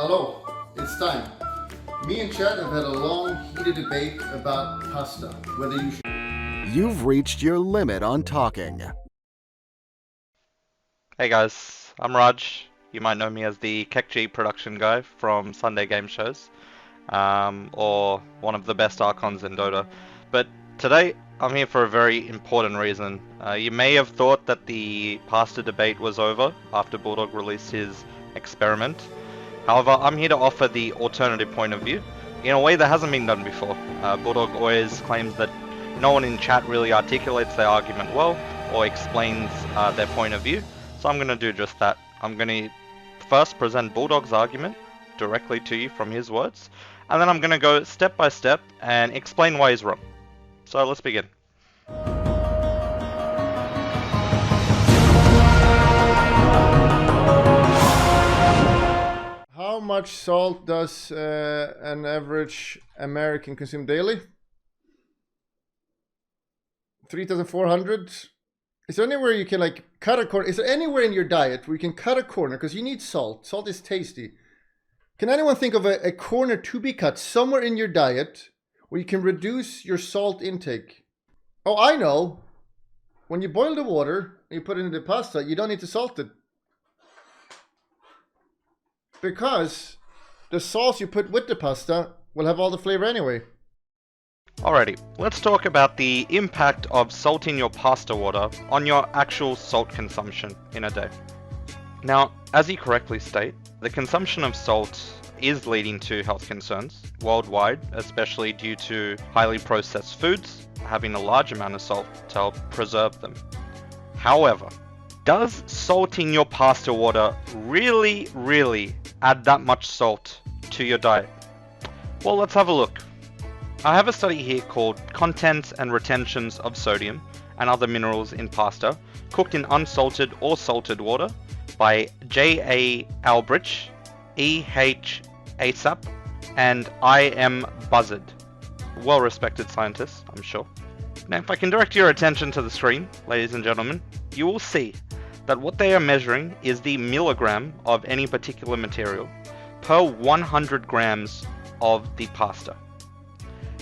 Hello, it's time. Me and Chad have had a long, heated debate about pasta, whether you should. You've reached your limit on talking. Hey guys, I'm Raj. You might know me as the KekG production guy from Sunday game shows, or one of the best Archons in Dota. But today, I'm here for a very important reason. You may have thought that the pasta debate was over after Bulldog released his experiment. However, I'm here to offer the alternative point of view in a way that hasn't been done before. Bulldog always claims that no one in chat really articulates their argument well or explains their point of view. So I'm going to do just that. I'm going to first present Bulldog's argument directly to you from his words, and then I'm going to go step by step and explain why he's wrong. So let's begin. How much salt does an average American consume daily? 3,400. Is there anywhere you can like cut a corner? Is there anywhere in your diet where you can cut a corner? Because you need salt. Salt is tasty. Can anyone think of a corner to be cut somewhere in your diet where you can reduce your salt intake? Oh, I know. When you boil the water and you put it in the pasta, you don't need to salt it. Because the sauce you put with the pasta will have all the flavor anyway. Alrighty, let's talk about the impact of salting your pasta water on your actual salt consumption in a day. Now, as you correctly state, the consumption of salt is leading to health concerns worldwide, especially due to highly processed foods having a large amount of salt to help preserve them. However, does salting your pasta water really add that much salt to your diet? Well, let's have a look. I have a study here called Contents and Retentions of Sodium and Other Minerals in Pasta, cooked in unsalted or salted water by J.A. Albrich, E.H. Asap, and I.M. Buzzard. Well-respected scientists, I'm sure. Now, if I can direct your attention to the screen, ladies and gentlemen, you will see that what they are measuring is the milligram of any particular material per 100 grams of the pasta.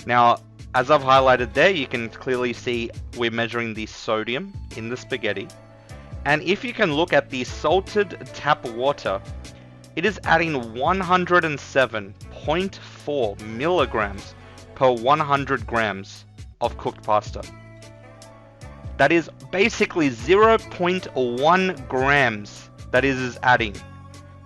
Now, as I've highlighted there, you can clearly see we're measuring the sodium in the spaghetti. And if you can look at the salted tap water, it is adding 107.4 milligrams per 100 grams of cooked pasta. That is basically 0.1 grams that it is adding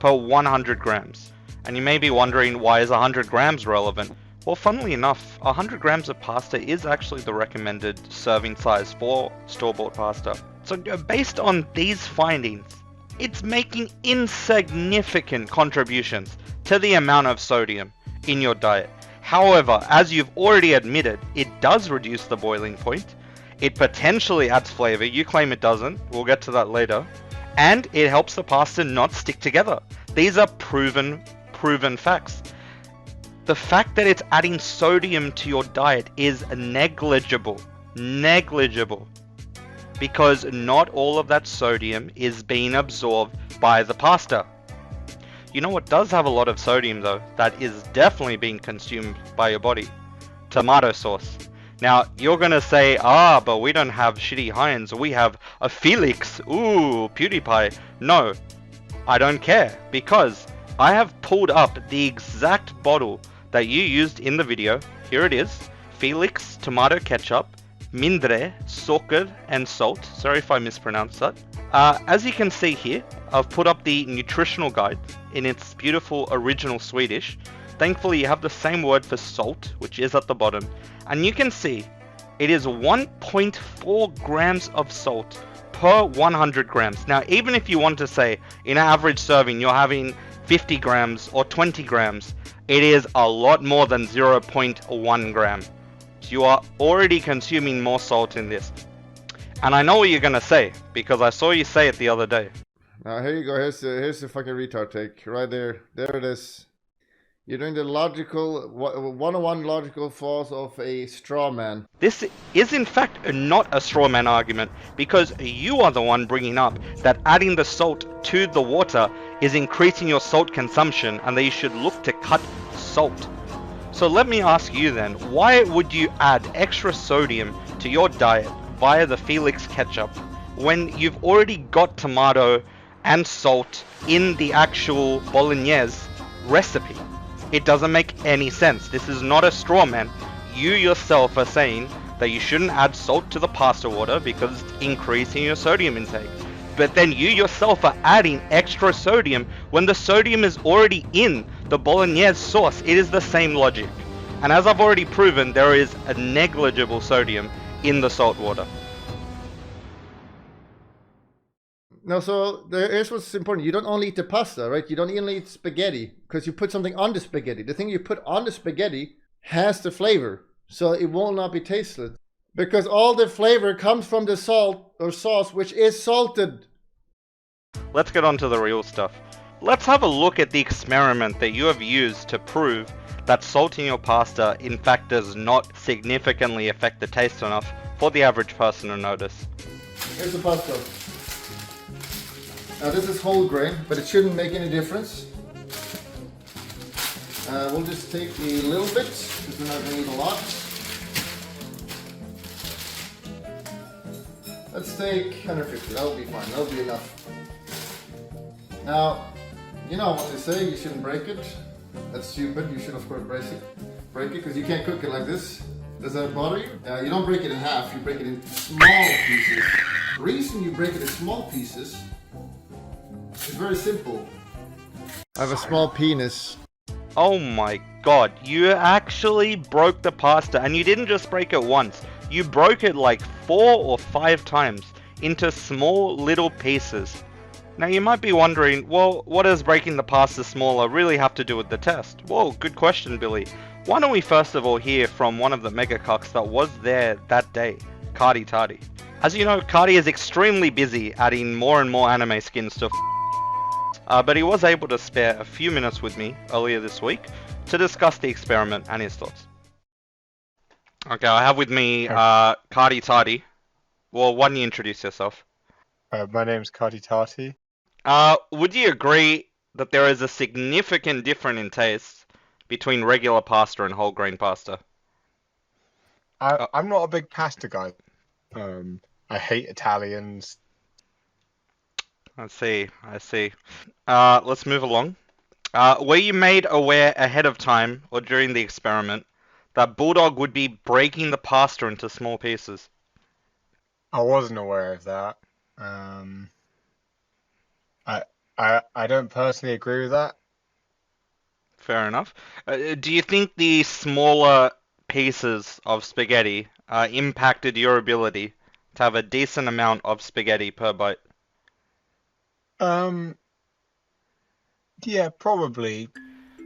per 100 grams. And you may be wondering, why is 100 grams relevant? Well, funnily enough, 100 grams of pasta is actually the recommended serving size for store-bought pasta. So based on these findings, it's making insignificant contributions to the amount of sodium in your diet. However, as you've already admitted, it does reduce the boiling point. It potentially adds flavor. You claim it doesn't. We'll get to that later. And it helps the pasta not stick together. These are proven facts. The fact that it's adding sodium to your diet is negligible, because not all of that sodium is being absorbed by the pasta. You know what does have a lot of sodium though, that is definitely being consumed by your body? Tomato sauce. Now, you're gonna say, but we don't have shitty Heinz, we have a Felix, ooh, PewDiePie. No, I don't care, because I have pulled up the exact bottle that you used in the video. Here it is. Felix tomato ketchup, mindre, socker, and salt. Sorry if I mispronounced that. As you can see here, I've put up the nutritional guide in its beautiful original Swedish. Thankfully, you have the same word for salt, which is at the bottom. And you can see it is 1.4 grams of salt per 100 grams. Now, even if you want to say in an average serving, you're having 50 grams or 20 grams, it is a lot more than 0.1 gram. You are already consuming more salt in this. And I know what you're gonna say, because I saw you say it the other day. Now here you go. Here's the fucking retard take right there. There it is. You're doing the logical, 101 logical flaws of a straw man. This is in fact not a straw man argument, because you are the one bringing up that adding the salt to the water is increasing your salt consumption and that you should look to cut salt. So let me ask you then, why would you add extra sodium to your diet via the Felix ketchup when you've already got tomato and salt in the actual bolognese recipe? It doesn't make any sense. This is not a straw man. You yourself are saying that you shouldn't add salt to the pasta water because it's increasing your sodium intake. But then you yourself are adding extra sodium when the sodium is already in the bolognese sauce. It is the same logic. And as I've already proven, there is a negligible sodium in the salt water. No, so here's what's important. You don't only eat the pasta, right? You don't only eat spaghetti because you put something on the spaghetti. The thing you put on the spaghetti has the flavor, so it will not be tasteless. Because all the flavor comes from the salt or sauce, which is salted. Let's get on to the real stuff. Let's have a look at the experiment that you have used to prove that salt in your pasta in fact does not significantly affect the taste enough for the average person to notice. Here's the pasta. Now this is whole grain, but it shouldn't make any difference. We'll just take a little bit, because we're not going to need a lot. Let's take 150, that'll be fine, that'll be enough. Now, you know what they say, you shouldn't break it. That's stupid, you should of course break it, because you can't cook it like this. Does that bother you? You don't break it in half, you break it in small pieces. The reason you break it in small pieces is very simple. I have a small penis. Oh my god, you actually broke the pasta, and you didn't just break it once. You broke it like 4 or 5 times into small little pieces. Now you might be wondering, well, what does breaking the pasta smaller really have to do with the test? Well, good question, Billy. Why don't we first of all hear from one of the mega cucks that was there that day, Cardi Tardy. As you know, Cardi is extremely busy adding more and more anime skins to but he was able to spare a few minutes with me earlier this week to discuss the experiment and his thoughts. Okay, I have with me Cardi Tardy. Well, why don't you introduce yourself? My name's Cardi Tarty. Would you agree that there is a significant difference in taste between regular pasta and whole grain pasta? I'm not a big pasta guy. I hate Italians. I see. Let's move along. Were you made aware ahead of time or during the experiment that Bulldog would be breaking the pasta into small pieces? I wasn't aware of that. I don't personally agree with that. Fair enough. Do you think the smaller pieces of spaghetti impacted your ability to have a decent amount of spaghetti per bite? Yeah, probably.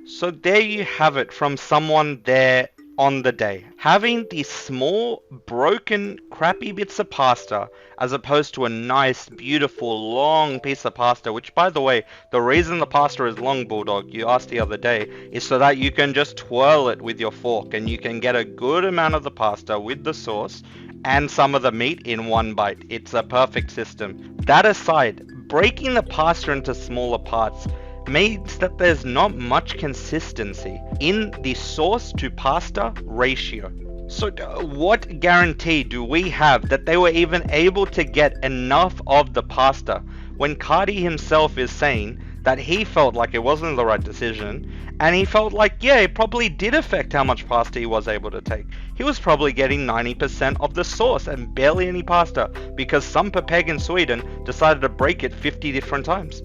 So there you have it from someone there on the day. Having these small, broken, crappy bits of pasta as opposed to a nice, beautiful, long piece of pasta, which, by the way, the reason the pasta is long, Bulldog, you asked the other day, is so that you can just twirl it with your fork and you can get a good amount of the pasta with the sauce and some of the meat in one bite. It's a perfect system. That aside, breaking the pasta into smaller parts means that there's not much consistency in the sauce to pasta ratio. So what guarantee do we have that they were even able to get enough of the pasta when Cardi himself is saying that he felt like it wasn't the right decision, and he felt like, yeah, it probably did affect how much pasta he was able to take. He was probably getting 90% of the sauce and barely any pasta because some pepeg in Sweden decided to break it 50 different times.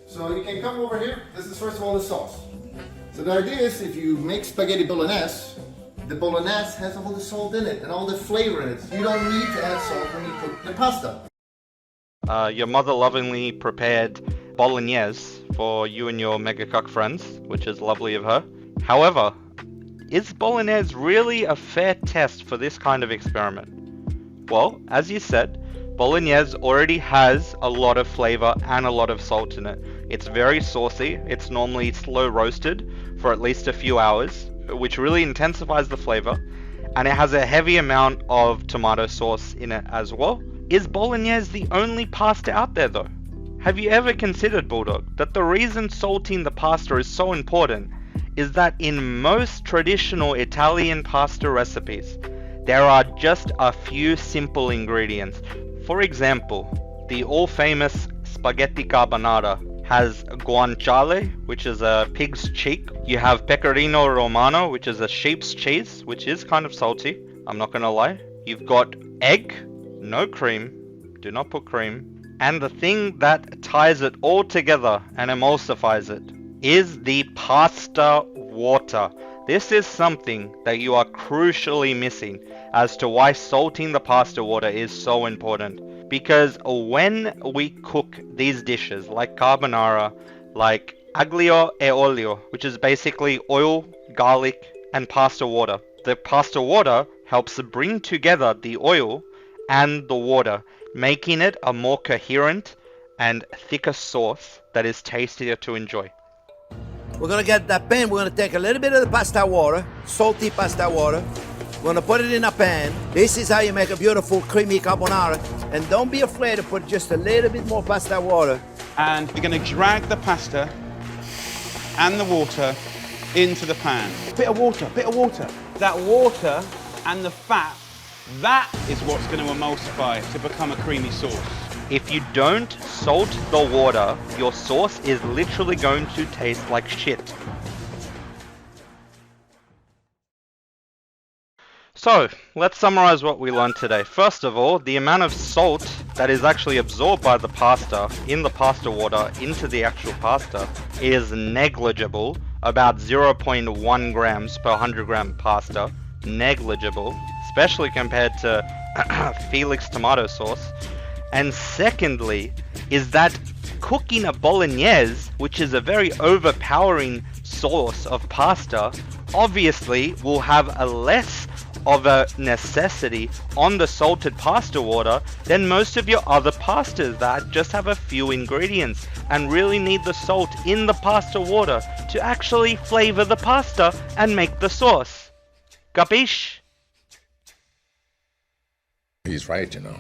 So you can come over here. This is first of all the sauce. So the idea is if you make spaghetti bolognese, the bolognese has all the salt in it and all the flavor in it. You don't need to add salt when you cook the pasta. Your mother lovingly prepared bolognese for you and your megacuck friends, which is lovely of her. However, is bolognese really a fair test for this kind of experiment? Well, as you said, bolognese already has a lot of flavor and a lot of salt in it. It's very saucy. It's normally slow roasted for at least a few hours, which really intensifies the flavor. And it has a heavy amount of tomato sauce in it as well. Is bolognese the only pasta out there though? Have you ever considered, Bulldog, that the reason salting the pasta is so important is that in most traditional Italian pasta recipes, there are just a few simple ingredients. For example, the all-famous spaghetti carbonara has guanciale, which is a pig's cheek. You have pecorino romano, which is a sheep's cheese, which is kind of salty, I'm not gonna lie. You've got egg, no cream, do not put cream. And the thing that ties it all together and emulsifies it is the pasta water. This is something that you are crucially missing as to why salting the pasta water is so important. Because when we cook these dishes like carbonara, like aglio e olio, which is basically oil, garlic, and pasta water, the pasta water helps bring together the oil and the water, making it a more coherent and thicker sauce that is tastier to enjoy. We're gonna get that pan, we're gonna take a little bit of the pasta water, salty pasta water. We're gonna put it in a pan. This is how you make a beautiful creamy carbonara. And don't be afraid to put just a little bit more pasta water. And we're gonna drag the pasta and the water into the pan. Bit of water, bit of water. That water and the fat, that is what's going to emulsify to become a creamy sauce. If you don't salt the water, your sauce is literally going to taste like shit. So, let's summarize what we learned today. First of all, the amount of salt that is actually absorbed by the pasta in the pasta water into the actual pasta is negligible, about 0.1 grams per 100 gram pasta. Negligible, especially compared to Felix tomato sauce. And secondly, is that cooking a bolognese, which is a very overpowering sauce of pasta, obviously will have a less of a necessity on the salted pasta water than most of your other pastas that just have a few ingredients and really need the salt in the pasta water to actually flavor the pasta and make the sauce. Capiche? He's right, you know.